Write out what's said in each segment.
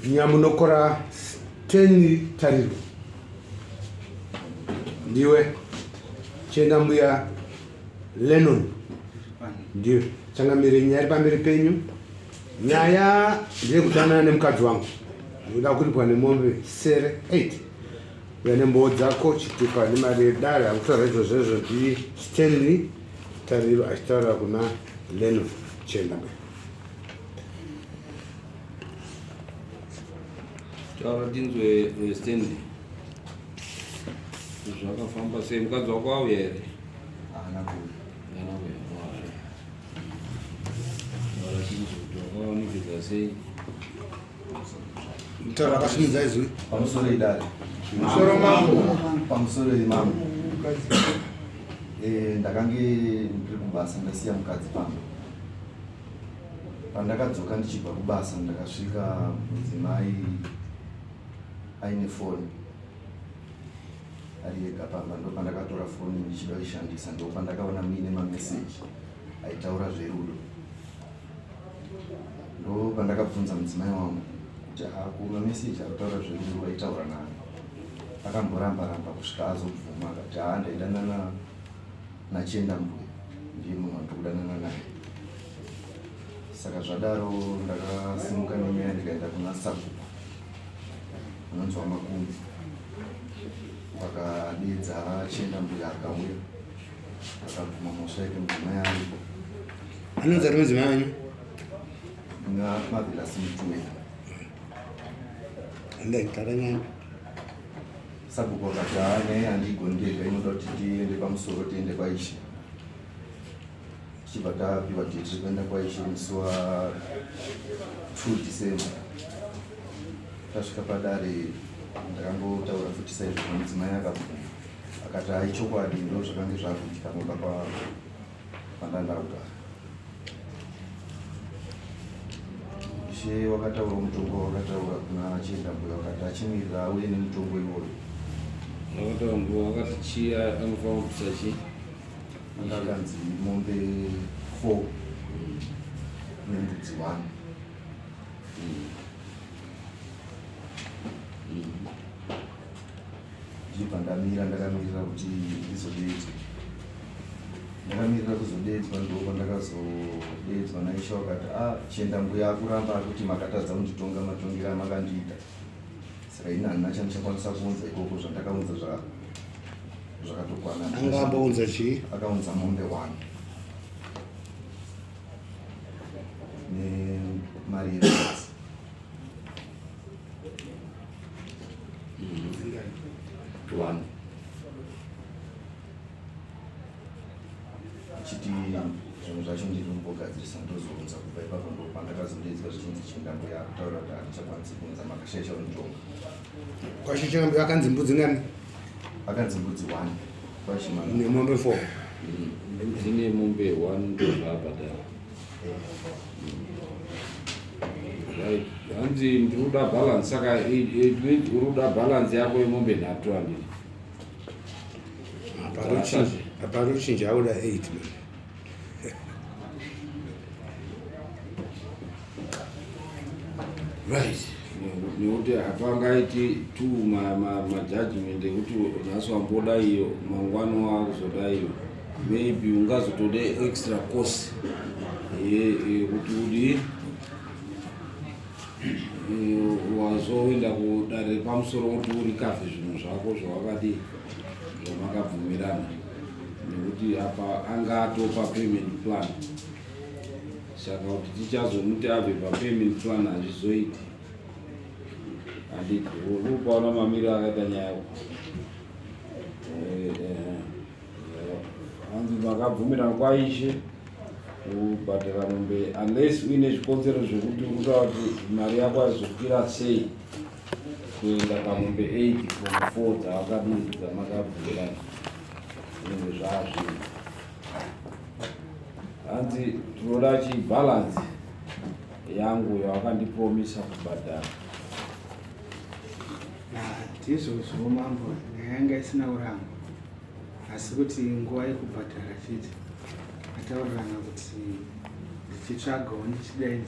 nyamunokora 10 tariro ndiwe chenda mbuya Lennon ndiwe changamire nyaya pamberi penyu. Nyaya ndekudanana nemukadzi wangu ndoda kuripwa nemombe sere 8 uya nembowo dzako chitupa nemari yeDara akutaura izvozvo ndi Stanley tariro achitaura kuna Lennon chenda mbuya. Taura tinzwe Stanley. Zvakafamba sei mukadzi wako auya here? Haana kuuya. Haana kuuya. Taura tinzwe kuti wakaonekeza sei? Taura akasimudza izwi Pamusoro peDara. musoro mambo. Pamusoro peMambo. Ndakange ndiri kubasa ndasiya mukadzi pangu. Pandakadzoka ndichibva kubasa ndakasvika mudzimai aine foni ari ega pamba. Ndo pandakatora foni ndichida kuishandisa. Ndo pandakaona muine mameseji aitaura zverudo. Ndo pandakabvunza mudzimai wangu kuti hakuna meseji akutaura zverudo aitaura nani. Akamboramba kusvika azobvuma akati ndaidanana nachenda mbuya ndiye munhu wandikudanana naye. Saka zvadaro ndakasimuka nenyaya ndikaenda kuna sabhuku anonzi Makoni. Vakadedza chenda mbuya akauya akabvuma musha yake mudzimai aripo. Anonzi ari mudzimai wanyu? Mavilasi Mutongo. Ndaitara sabhuku akati naye handigoni ndega, inoda kuti tiende pamusoro tiende kwaIshe. Tichibva tapiwa dheti rekuenda kwaIshe musi wa 2 December. Tasvika paDare ndakangotaura futi saizvo mudzimai akabvuma akati ichokwadi ndo zvakange zvakuitika noba pandandakugara. Ishe wakataura mutongo wakataura kuna chenda mbuya wakati achimirira auye nemutongo iwoyo. Wakataura mbuya wakati chiya anofanira kupisa chii? Akakanzi mombe 4 nembudzi 1. Ndibva ndakamirira kuti ndizodedzwa. Ndakamirira kuzodedzwa ndoko ndakazodedzwa naIshe wakati chenda mbuya akuramba kuti makatadza kunditonga matongero amakandiita. Saka ini handina chandichakwanisa kuunza ikoko zvandakaunza zvakatokwana. Angambounza chii? Akaunza mombe 1 nemari yeMukadzi. Achiti zvinhu zvacho ndiri kumbogadzirisa ndozounza kubva ipapo ndo pandakazodedzwa zvichinzi chenda mbuya akutaura kuti hatichakwanisi kuunza makashaisha kunitonga. Kwacho chenda mbuya akanzi mbudzi ngani? Akanzi mbudzi 1 kwachimana nemombe 4. Dzine mombe 1 ndo zvabhadhara. Right. Hanzi ndiruda balance saka uruda balance yako yemombe 3 handii. Aparuchinji auda 8. Right. Nekuti hapangaiti tu majudgment ekuti nhasi wamboda iyo mangwani wakuzoda iyo. Maybe ungazotode extra course kuti wazoenda kuDare pamusoro kuti urikafe zvinhu zvako zvawakadi zvamakabvumirana. Nekuti apa anga atopa payment plan. Saka kuti tichazomuti abve papayment plan hazvizoiti. Handiti urupaona mamiriro akaita nyaya yako. Hanzi makabvumirana kwaIshe kubhadhara mombe unless uine zvikonzero zvekuti urikuta kuti mari yako aizokwira sei kuenda pamombe 8 from 4 dzavakadii dzamakabvumirana. Zvinhu zvazvo hanzi tinoda chibhalansi yangu yawakandipromisa kubhadhara. Ndizvozvo Mambo, yanga isina kuramba, asi kuti nguva yekubhadhara chete ataurirana kuti ndichitsvagawo ndichidai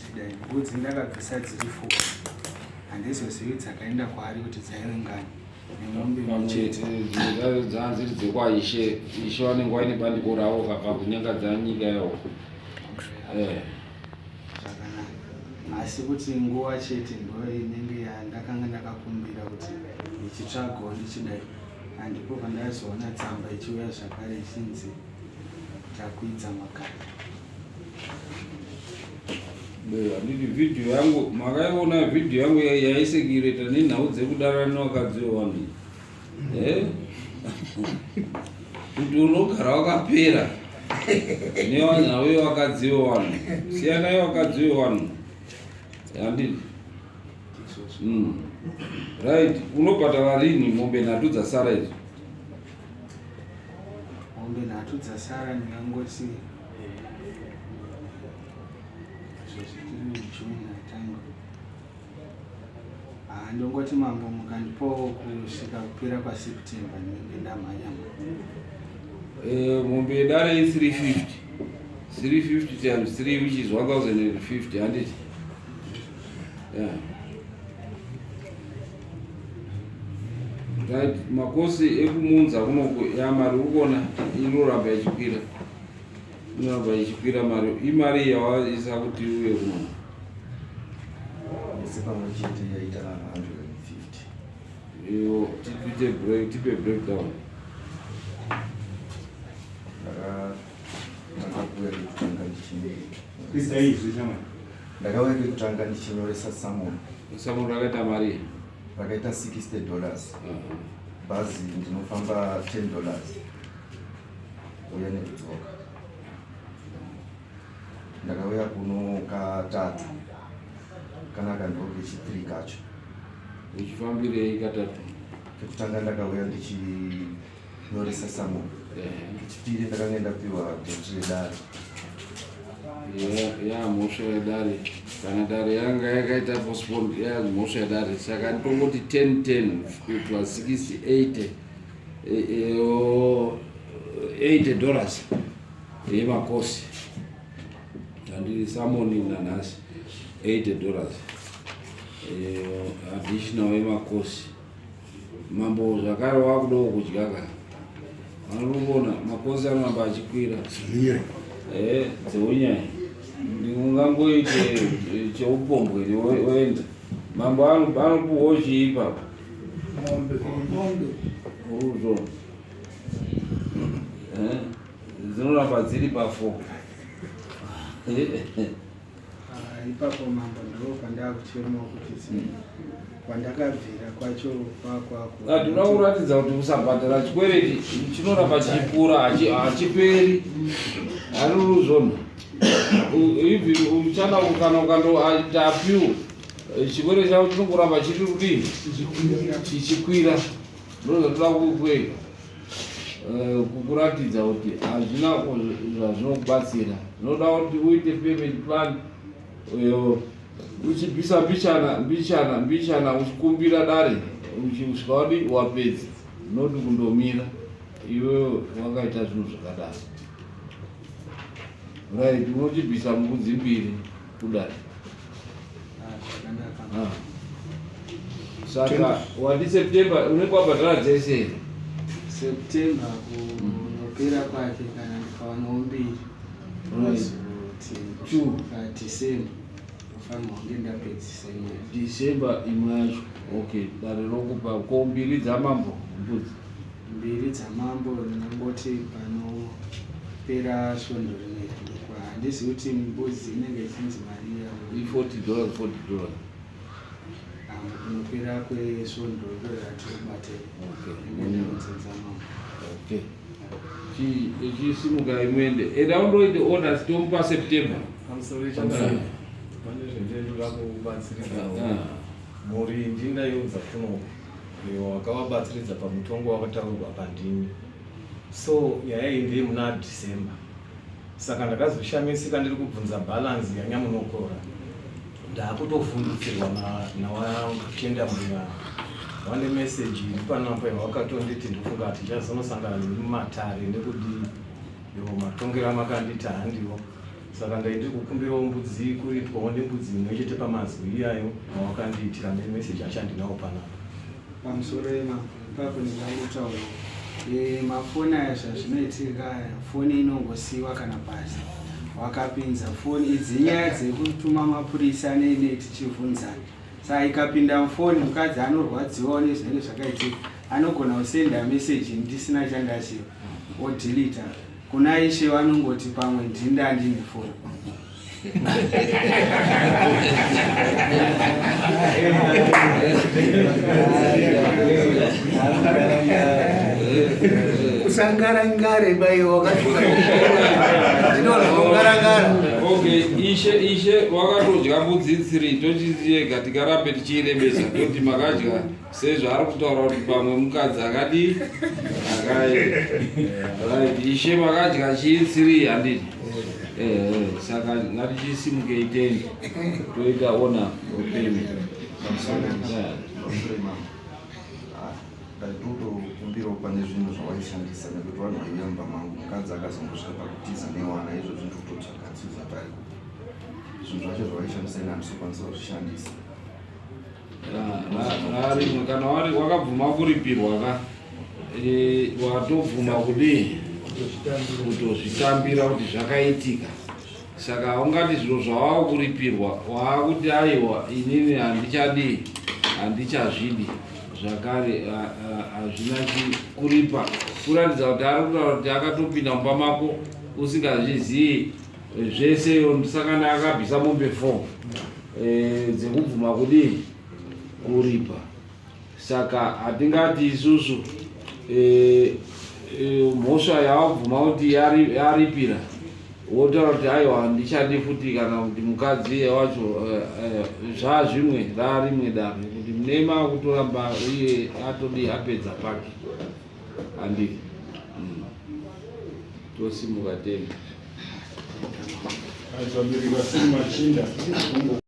mbudzi ndakabvisa dziri 4 handizozivi dzakaenda kwaari kuti dzaive ngani nemombe pamwechete dzanziri dzekwaIshe. Ishe vanenge vaine bandiko ravo pakunyangadza nyika yavo. Zvakanaka. Asi kuti nguva chete ndo inenge ndakanga ndakakumbira kuti ndichitsvagawo ndichidai. Ndipo pandazoona tsamba ichiuya zvakare ichinzi takwidza makare. Handiti vhidhiyo yangu makaiona vhidhiyo yangu yaisekireta nenhau dzekudara nevakadzi vewanhu. Kuti unogara wakapera nevanhau vevakadzi vewanhu. Siyanai vakadzi vewanhu. Handiti. Right, unobhadhara rini mombe nhatu dzasara idzi? Mombe nhatu dzasara ndingangoti ndongoti mambo mukandipo kusvika kupera kwaSeptember ndinenge ndamhanya. Mombe yeDara i350. 350 times 3 which is 1050, handiti? Yeah. Right, makosi ekumunza kunoko yamari urikuona inoramba ichikwira. Inoramba ichikwira mari. Imari yawaisa kuti uye kuno. Pamwe chete yaita 150. Iyo tipe breakdown. Ndakauya kekutanga ndichinyoresa samoni. Samoni rakaita mari? Rakaita $60. Bhazi ndinofamba $10 uya nekudzoka. Ndakauya kuno katatu kana kandokechitiri kacho. Uchifambirei katatu? Kekutanga ndakauya ndichinyoresa samoni. Kechipiri ndakanga ndapiwa peDara. Mushure yeDara. Kana Dara yanga yakaita postpone Mushure yeDara. Saka ndongoti 10 plus 60 $80 yeMakosi. Handiri samoni nanhasi $80. Additional yeMakosi. Mambo zvakare wakudawo kudya ka. Vanobona makosi anoramba achikwira. Dzeunyaya. Ndingangoite cheupombwe oenda. Mambo anopuwawo chiipa. Uruzvo. Dzinoramba dziri pa4. Ipapo mambo ndo pandakuchemawo kuti pandakabvira kwacho kwakwako. Ndinoda kuratidza kuti usabhadhara chikwereti chinoramba chikura hachiperi. Haruruzvona. Even uchada kana ukandoita apiwo chikwereti chavo chinongoramba chiri kudini? Chichikwira. Ndozvatoda kukuratidza kuti hazvina zvazvinokubatsira. Zvinoda kuti uite payment plan uchibvisa mbichana uchikumbira dare uchisvika wadi wapedza. Noti kundomira iwewe wakaita zvinhu zvakadaro. Right, unochibvisa mbudzi 2 kudare. Saka wadi September unenge wabhadhara dzese. September kunopera kwake kana ndikawana 2 December ufanirwa kunge ndapedzisa imwe. December imwe yacho. Okay, dare rokupa ko 2 dzaMambo mbudzi. 2 dzaMambo ndinongoti panopera svondo rimwe. Handizivi kuti mbudzi inenge ichinzi mari yavo $40. Kunopera kwesvondo ndoratobate. Okay. Chisimuka imwende. Eda undoite orders tomupa September. Pane zvendinoda kubatsiridza. Muri ndindaunza kuno wakavabatsiridza pamutongo wakataurwa pandini. So yaindi muna December. Saka ndakazoshamisika ndiri kubvunza balance yanyamunokora. Ndakutofundisirwa nawachenda mbuya. One message iri panapa wakatonditi ndofunga kuti chazonosangana nemi mumatare nekudi matongero amakandita handiwo. saka ndaiti kukumbirawo mbudzi kuritwawo nembudzi imwe chete pamazwi iyayo mawakandiitira nemeseji achandinawo panapa. Pamusoro ipapo ndingangutaura mafoni aya zvazvinoitika, foni inongosiyiwa kana pasi wakapinza foni idzi nyaya dzekutuma mapurisa nene tichibvunzana. Saka ikapinda mufoni mukadzi anorwadziwawo nezvinenge zvakaitika, anogona kusenda meseji ndisina chandachiva odhilita. Kuna Ishe vanongoti pamwe ndinda ndine foni. Kusangarangare baiwa wakashuka. Ndinongarangara. Okay, Ishe wakatodya mbudzi 3 tochiziye katika rambe tichiirembesa toti makadya sezvo ari kutaura kuti pamwe mukadzi akadi right. Ishe makadya chii 3 handiti. Saka ngatichisimuke itende toita ona upenyu. Ndaitokumbirawo pane zvinhu zvawaishandisa nekuti vanhu vaiyamba mangu mukadzi akazongosvika pakutiza newana izvo zvinhu tototsvakatsiza pari zvinhu zvacho zvawaishandisa ina handisokwanisa kuzvishandisa. Rimwe kana wakabvuma kuripirwa ka watobvuma kudii kutozvitambira kuti zvakaitika. Saka ungati zviro zvawaakuripirwa waakuti aiwa inini handichazvidi zvakare hazvina kuripa, kuratidza kuti ari kutaura kuti akatopinda mumba mako usingazvizivi zvese. Saka ndakabvisa mombe 4 dzekubvuma kudii kuripa. Saka hatingati isusu mhosva yawabvuma kuti yaripira wotaura kuti aiwa handichadi futi kana kuti mukadzi wacho zvazvimwe rarimwe dare kuti munema kutoramba uye atodi apedza pake handiti tosimuka tena.